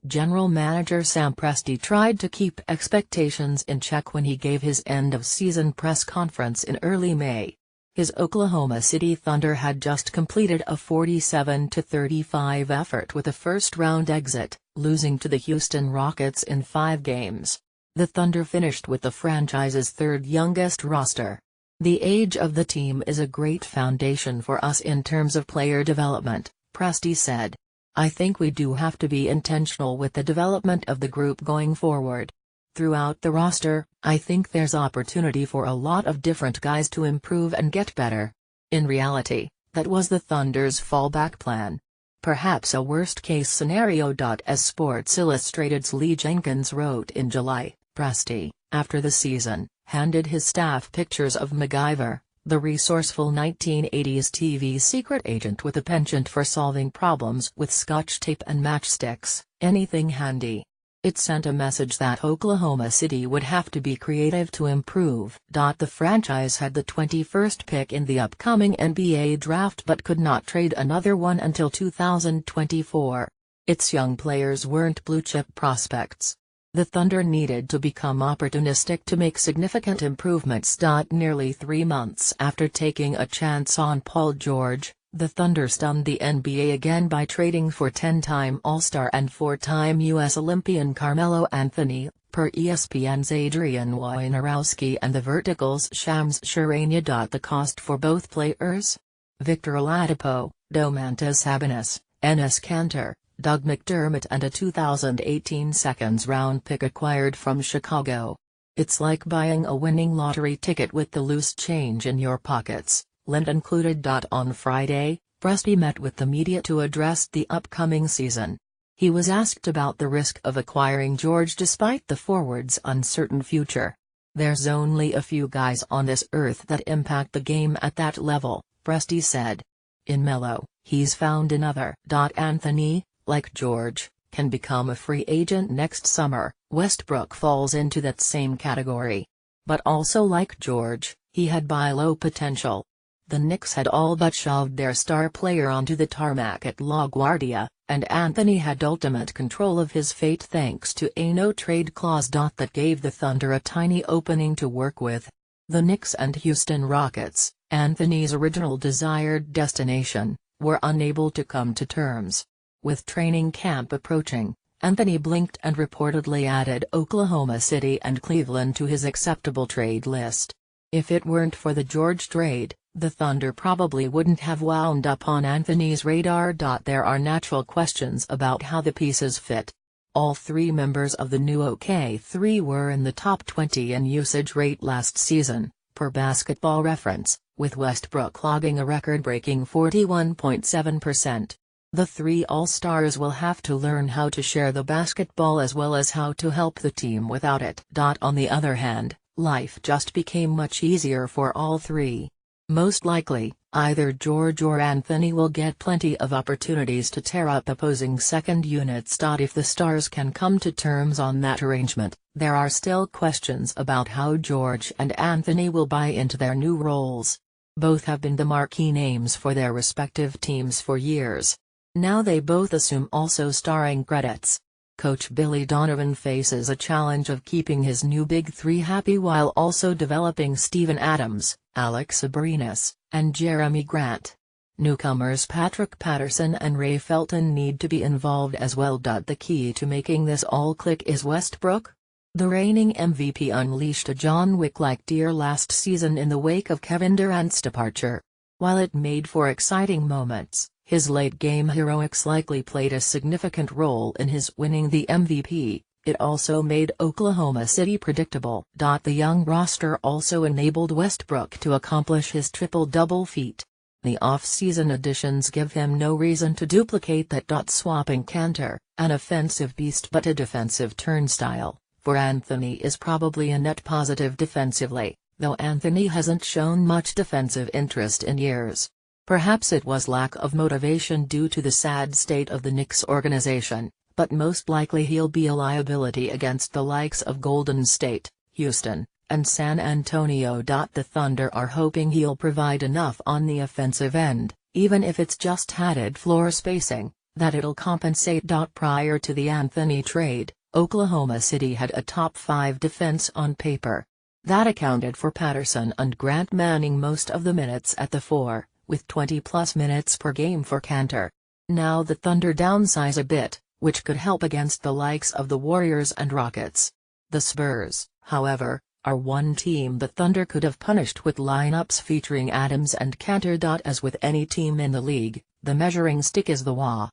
General Manager Sam Presti tried to keep expectations in check when he gave his end-of-season press conference in early May. His Oklahoma City Thunder had just completed a 47-35 effort with a first-round exit, losing to the Houston Rockets in 5 games. The Thunder finished with the franchise's third-youngest roster. "The age of the team is a great foundation for us in terms of player development," Presti said. "I think we do have to be intentional with the development of the group going forward. Throughout the roster, I think there's opportunity for a lot of different guys to improve and get better." In reality, that was the Thunder's fallback plan. Perhaps a worst-case scenario. As Sports Illustrated's Lee Jenkins wrote in July, Presti, after the season, handed his staff pictures of MacGyver, the resourceful 1980s TV secret agent with a penchant for solving problems with Scotch tape and matchsticks, anything handy. It sent a message that Oklahoma City would have to be creative to improve. The franchise had the 21st pick in the upcoming NBA draft but could not trade another one until 2024. Its young players weren't blue-chip prospects. The Thunder needed to become opportunistic to make significant improvements. Nearly 3 months after taking a chance on Paul George, the Thunder stunned the NBA again by trading for 10-time All-Star and 4-time U.S. Olympian Carmelo Anthony, per ESPN's Adrian Wojnarowski and the Vertical's Shams Charania. The cost for both players? Victor Oladipo, Domantas Sabonis, Enes Kanter, Doug McDermott and a 2018 second-round pick acquired from Chicago. It's like buying a winning lottery ticket with the loose change in your pockets, lint included. On Friday, Presti met with the media to address the upcoming season. He was asked about the risk of acquiring George despite the forward's uncertain future. "There's only a few guys on this earth that impact the game at that level," Presti said. "In Melo, he's found another." Anthony, like George, can become a free agent next summer. Westbrook falls into that same category. But also like George, he had buy low potential. The Knicks had all but shoved their star player onto the tarmac at LaGuardia, and Anthony had ultimate control of his fate thanks to a no-trade clause that gave the Thunder a tiny opening to work with. The Knicks and Houston Rockets, Anthony's original desired destination, were unable to come to terms. With training camp approaching, Anthony blinked and reportedly added Oklahoma City and Cleveland to his acceptable trade list. If it weren't for the George trade, the Thunder probably wouldn't have wound up on Anthony's radar. There are natural questions about how the pieces fit. All 3 members of the new OK3 were in the top 20 in usage rate last season, per Basketball Reference, with Westbrook logging a record-breaking 41.7%. The 3 All-Stars will have to learn how to share the basketball as well as how to help the team without it. On the other hand, life just became much easier for all 3. Most likely, either George or Anthony will get plenty of opportunities to tear up opposing second units. If the Stars can come to terms on that arrangement, there are still questions about how George and Anthony will buy into their new roles. Both have been the marquee names for their respective teams for years. Now they both assume also starring credits. Coach Billy Donovan faces a challenge of keeping his new Big Three happy while also developing Steven Adams, Alex Abrines, and Jeremy Grant. Newcomers Patrick Patterson and Ray Felton need to be involved as well. The key to making this all click is Westbrook? The reigning MVP unleashed a John Wick-like deer last season in the wake of Kevin Durant's departure. While it made for exciting moments, his late-game heroics likely played a significant role in his winning the MVP. It also made Oklahoma City predictable. The young roster also enabled Westbrook to accomplish his triple-double feat. The off-season additions give him no reason to duplicate that. Swapping Kanter, an offensive beast but a defensive turnstile, for Anthony is probably a net positive defensively, though Anthony hasn't shown much defensive interest in years. Perhaps it was lack of motivation due to the sad state of the Knicks organization, but most likely he'll be a liability against the likes of Golden State, Houston, and San Antonio. The Thunder are hoping he'll provide enough on the offensive end, even if it's just added floor spacing, that it'll compensate. Prior to the Anthony trade, Oklahoma City had a top 5 defense on paper. That accounted for Patterson and Grant manning most of the minutes at the 4, with 20-plus minutes per game for Cantor. Now the Thunder downsize a bit, which could help against the likes of the Warriors and Rockets. The Spurs, however, are one team the Thunder could have punished with lineups featuring Adams and Cantor. As with any team in the league, the measuring stick is the WA.